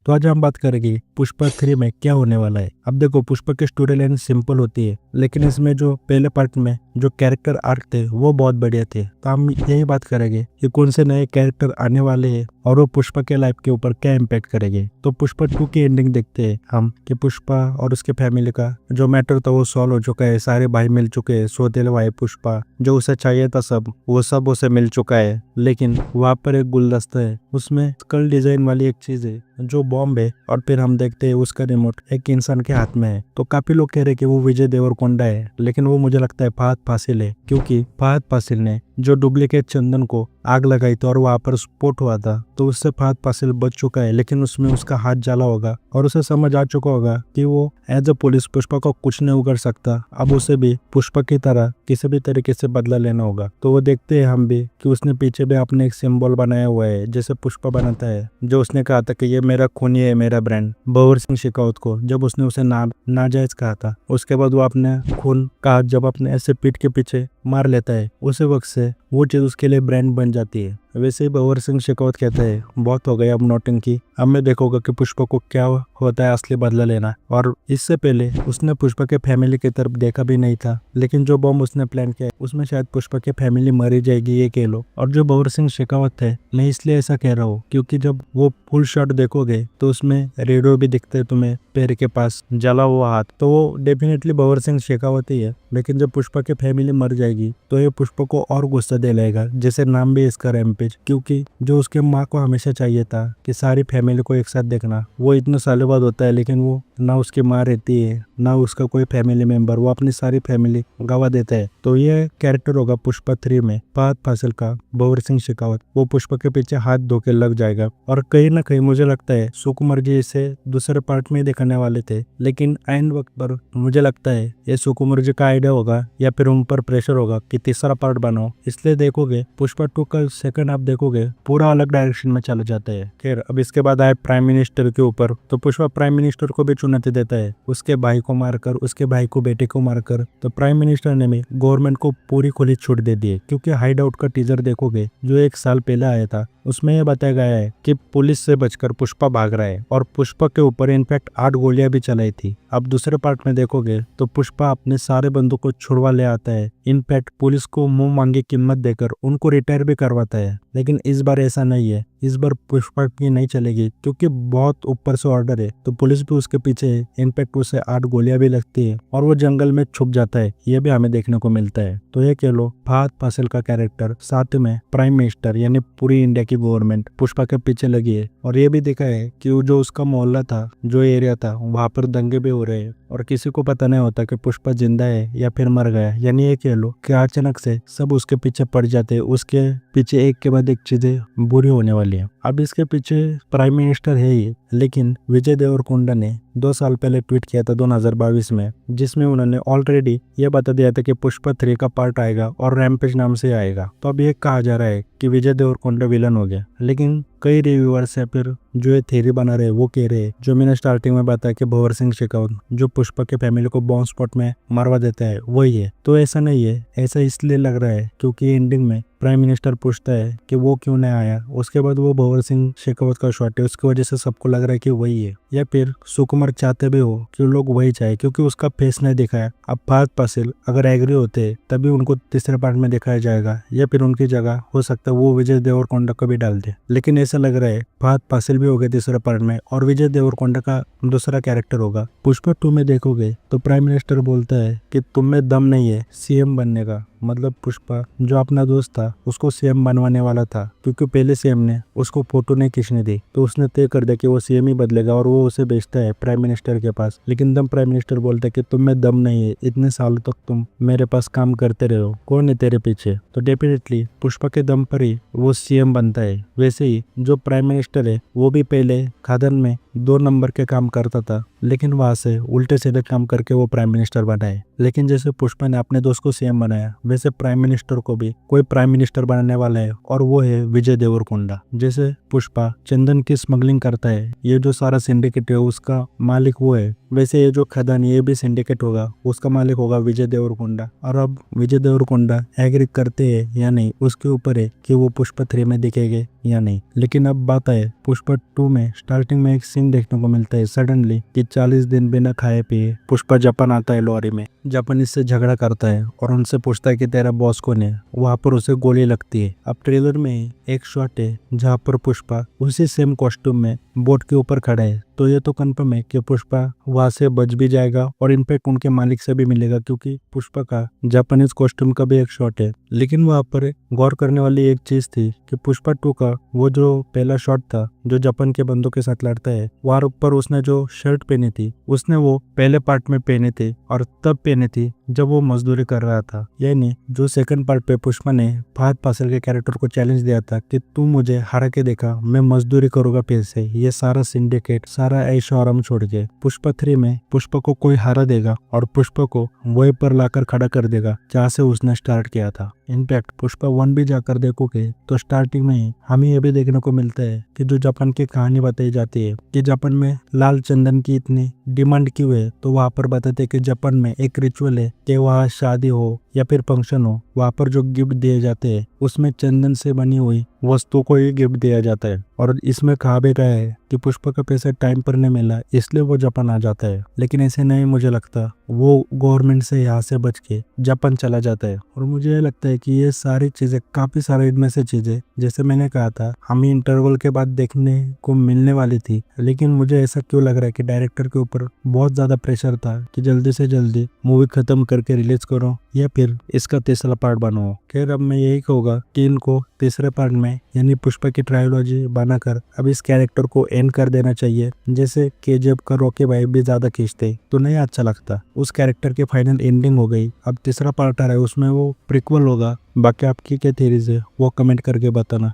तो आज हम बात करेंगे पुष्पा 3 में क्या होने वाला है। अब देखो, पुष्पा की स्टोरी लाइन सिंपल होती है, लेकिन इसमें जो पहले पार्ट में जो कैरेक्टर आर्क थे वो बहुत बढ़िया थे। तो हम यही बात करेंगे कि कौन से नए कैरेक्टर आने वाले हैं और वो पुष्पा के लाइफ के ऊपर क्या इम्पैक्ट करेंगे। तो पुष्पा 2 की एंडिंग देखते हैं हम कि पुष्पा और उसके फैमिली का जो मैटर था वो सॉल्व हो चुका है। सारे भाई मिल चुके हैं, सौतेले भाई पुष्पा, जो उसे चाहिए था वो सब उसे मिल चुका है। लेकिन वहाँ पर एक गुलदस्ता है, उसमें स्कल डिजाइन वाली एक चीज है जो बॉम्ब है, और फिर हम देखते हैं उसका रिमोट एक इंसान के हाथ में है। तो काफी लोग कह रहे हैं कि वो विजय देवरकोंडा है, लेकिन वो मुझे लगता है फहद फासिल है, क्योंकि फहद फासिल ने जो डुप्लीकेट चंदन को आग लगाई थी और वहां पर स्फोट हुआ था, तो उससे फहद फासिल बच चुका है। लेकिन उसमें उसका हाथ जला होगा और उसे समझ आ चुका होगा कि वो एज अ पुलिस पुष्पा को कुछ नहीं उगड़ सकता। अब उसे भी पुष्पा की तरह किसी भी तरीके से बदला लेना होगा। तो वो देखते हैं हम भी कि उसने पीछे भी अपने एक सिंबल बनाया हुआ है जैसे पुष्पा बनाता है, जो उसने कहा था कि ये मेरा खून, ये मेरा ब्रांड, भंवर सिंह शेखावत को जब उसने उसे नाजायज कहा था। उसके बाद वो अपने खून का जब अपने ऐसे पीठ के पीछे मार लेता है, उसी वक्त से वो चीज उसके लिए ब्रांड बन जाती है। वैसे ही भंवर सिंह शेखावत कहता है बहुत हो गया अब नौटंकी, अब मैं देखूंगा कि पुष्पा को क्या होता है असली बदला लेना। और इससे पहले उसने पुष्पा के फैमिली की तरफ देखा भी नहीं था, लेकिन जो बॉम्ब उसने प्लान किया उसमें शायद पुष्पा की फैमिली मरी जाएगी, ये कह लो। और जो भंवर सिंह शेखावत है, मैं इसलिए ऐसा कह रहा हूँ क्योंकि जब वो फुल शॉट देखोगे तो उसमें रेडियो भी दिखते है तुम्हें पैर के पास जला हुआ हाथ, तो वो डेफिनेटली भंवर सिंह शेखावत ही है। लेकिन जब पुष्पा की फैमिली मर जाएगी तो ये पुष्पा को और गुस्सा दिलाएगा, जैसे नाम भी इसका रैम्पेज, क्योंकि जो उसके माँ को हमेशा चाहिए था कि सारी फैमिली को एक साथ देखना, वो इतने सालों बाद होता है। लेकिन वो ना उसकी माँ रहती है ना उसका कोई फैमिली मेंबर, वो अपनी सारी फैमिली गवा देता है। तो ये कैरेक्टर होगा पुष्पा 3 में फहद फासिल का, भंवर सिंह शेखावत। वो पुष्पा के पीछे हाथ धो के लग जाएगा। और कहीं ना कहीं मुझे लगता है सुकुमार जी इसे दूसरे पार्ट में दिखाने वाले थे, लेकिन एंड वक्त पर मुझे लगता है ये सुकुमार जी का आइडिया होगा या फिर उन पर प्रेशर होगा कि तीसरा पार्ट बनाओ। इसलिए देखोगे पुष्पा 2 का सेकंड हाफ देखोगे पूरा अलग डायरेक्शन में चला जाता है। खैर, अब इसके बाद आए प्राइम मिनिस्टर के ऊपर, तो पुष्पा प्राइम मिनिस्टर को भी चुनौती देता है, उसके भाई को मारकर, उसके भाई को बेटे को मारकर। तो प्राइम मिनिस्टर ने भी गवर्नमेंट को पूरी खुली छूट दे दी है, क्योंकि हाइड आउट का टीजर देखोगे जो 1 साल पहले आया था, उसमें यह बताया गया है कि पुलिस से बचकर पुष्पा भाग रहा है, और पुष्पा के ऊपर इनफैक्ट 8 गोलियां भी चलाई थी। अब दूसरे पार्ट में देखोगे तो पुष्पा अपने सारे बंदूक को छुड़वा ले आता है, इनफैक्ट पुलिस को मुंह मांगी कीमत देकर उनको रिटायर भी करवाता है। लेकिन इस बार ऐसा नहीं है, इस बार पुष्पा की नहीं चलेगी, क्योंकि बहुत ऊपर से ऑर्डर है। तो पुलिस भी उसके पीछे है, इनफैक्ट उसे 8 गोलियां भी लगती है और वो जंगल में छुप जाता है, ये भी हमें देखने को मिलता है। तो ये कह लो फहद फासिल का कैरेक्टर, साथ में प्राइम मिनिस्टर यानी पूरी इंडिया की गवर्नमेंट पुष्पा के पीछे लगी है। और ये भी देखा है कि वो जो उसका मोहल्ला था, जो एरिया था, वहां पर दंगे भी हो रहे हैं और किसी को पता नहीं होता कि पुष्पा जिंदा है या फिर मर गया। यानी ये कह लो कि अचानक से सब उसके पीछे पड़ जाते हैं, उसके पीछे एक के बाद एक चीजें बुरी होने वाली है। अब इसके पीछे प्राइम मिनिस्टर है ही, लेकिन विजय देवरकोंडा ने 2 साल पहले ट्वीट किया था 2022 में, जिसमें उन्होंने ऑलरेडी ये बता दिया था कि पुष्पा 3 का पार्ट आएगा और रैम्पेज नाम से आएगा। तो अब ये कहा जा रहा है कि विजय देवरकोंडा विलन हो गया। लेकिन कई रिव्यूअर्स है फिर जो ये थ्योरी बना रहे वो कह रहे, जो मैंने स्टार्टिंग में बताया कि भंवर सिंह शेखावत जो पुष्पा के फैमिली को बॉम्ब स्पॉट में मरवा देता है वही है। तो ऐसा नहीं है, ऐसा इसलिए लग रहा है क्योंकि एंडिंग में प्राइम मिनिस्टर पूछता है कि वो क्यों नहीं आया, उसके बाद वो भंवर सिंह शेखावत का शॉट है, उसकी वजह से सबको लग रहा है कि वही है। या फिर सुकुमार चाहते भी हो कि लोग वही चाहे, क्योंकि उसका फेस नहीं दिखाया। अब फहद फासिल अगर एग्री होते तभी उनको तीसरे पार्ट में दिखाया जाएगा, या फिर उनकी जगह हो सकता है वो विजय देवरकोंडा को भी डाल दे। लेकिन ऐसा लग रहा है फहद फासिल भी होगा तीसरे पार्ट में और विजय देवरकोंडा का दूसरा कैरेक्टर होगा। पुष्पा 2 में देखोगे तो प्राइम मिनिस्टर बोलता है कि तुम में दम नहीं है सीएम बनने का। मतलब पुष्पा जो अपना दोस्त था उसको सीएम बनवाने वाला था, क्योंकि पहले सीएम ने उसको फोटो नहीं खींचने दी, तो उसने तय कर दिया कि वो सीएम ही बदलेगा और वो उसे भेजता है प्राइम मिनिस्टर के पास। लेकिन दम प्राइम मिनिस्टर बोलता है कि तुम में दम नहीं है, इतने सालों तक तुम मेरे पास काम करते रहे हो, कौन है तेरे पीछे। तो डेफिनेटली पुष्पा के दम पर ही वो सीएम बनता है। वैसे ही जो प्राइम मिनिस्टर है वो भी पहले खादन में 2 नंबर के काम करता था, लेकिन वहां से उल्टे सीधे काम करके वो प्राइम मिनिस्टर बना है। लेकिन जैसे पुष्पा ने अपने दोस्त को सीएम बनाया, वैसे प्राइम मिनिस्टर को भी कोई प्राइम मिनिस्टर बनाने वाला है, और वो है विजय देवरकोंडा। जैसे पुष्पा चंदन की स्मगलिंग करता है, ये जो सारा सिंडिकेट है उसका मालिक वो है, वैसे ये जो खदान ये भी सिंडिकेट होगा, उसका मालिक होगा विजय देवरकोंडा। और अब विजय देवरकोंडा एग्री करते हैं या नहीं उसके ऊपर है कि वो पुष्पा 3 में दिखेंगे या नहीं। लेकिन अब बात है पुष्पा 2 में स्टार्टिंग में एक सीन देखने को मिलता है सडनली कि 40 दिन बिना खाए पिए पुष्पा जापान आता है लॉरी में। जापानीज से झगड़ा करता है और उनसे पूछता है कि तेरा बॉस कौन है। वहाँ पर उसे गोली लगती है। अब ट्रेलर में एक शॉट है जहाँ पर पुष्पा उसी सेम कॉस्ट्यूम में बोट के ऊपर खड़ा है, तो ये तो कंफर्म है कि पुष्पा वहां से बच भी जाएगा और इनफैक्ट उनके मालिक से भी मिलेगा, क्योंकि पुष्पा का जापानीज कॉस्ट्यूम का भी एक शॉट है। लेकिन वहां पर गौर करने वाली एक चीज थी कि पुष्पा 2 का वो जो पहला शॉट था जो जापान के बंदों के साथ लड़ता है, वहां पर उसने जो शर्ट पहनी थी उसने वो पहले पार्ट में पहनी थी और तब पहनी थी जब वो मजदूरी कर रहा था। यानी जो सेकंड पार्ट पे पुष्पा ने फहद फासिल के कैरेक्टर को चैलेंज दिया था कि तू मुझे हरा के देखा, मैं मजदूरी करूंगा फिर से, ये सारा सिंडिकेट सारा ऐशो आराम छोड़ के पुष्पा 3 में पुष्पा को कोई हरा देगा और पुष्पा को वहीं पर लाकर खड़ा कर देगा जहाँ से उसने स्टार्ट किया था। इनफैक्ट पुष्पा 1 भी जाकर देखोगे तो स्टार्टिंग में ही हमें ये भी देखने को मिलता है कि जो जापान की कहानी बताई जाती है कि जापान में लाल चंदन की इतनी डिमांड क्यों है, तो वहाँ पर बताते हैं कि जापान में एक रिचुअल है कि वहाँ शादी हो या फिर फंक्शन हो, वहाँ पर जो गिफ्ट दिए जाते हैं उसमें चंदन से बनी हुई वस्तु को ही गिफ्ट दिया जाता है। और इसमें कहा भी गया है कि पुष्पा का पैसा टाइम पर नहीं मिला इसलिए वो जापान आ जाता है। लेकिन ऐसे नहीं, मुझे लगता वो गवर्नमेंट से यहाँ से बच के जापान चला जाता है। और मुझे ये लगता है कि ये सारी चीजें काफी सारे इनमें से चीजें जैसे मैंने कहा था हमें इंटरवल के बाद देखने को मिलने वाली थी, लेकिन मुझे ऐसा क्यों लग रहा है कि डायरेक्टर के ऊपर बहुत ज्यादा प्रेशर था कि जल्दी से जल्दी मूवी खत्म करके रिलीज करो या फिर इसका तीसरा पार्ट बनाओ। खैर अब मैं यही कहूँगा कि इनको तीसरे पार्ट में यानी पुष्पा की ट्रायोलॉजी बनाकर अब इस कैरेक्टर को एंड कर देना चाहिए। जैसे केजीएफ का रॉकी भाई भी ज्यादा खींचते तो नहीं अच्छा लगता, उस कैरेक्टर की फाइनल एंडिंग हो गई। अब तीसरा पार्ट आ रहा है उसमें वो प्रीक्वल होगा। बाकी आपकी क्या थ्योरीज है वो कमेंट करके बताना।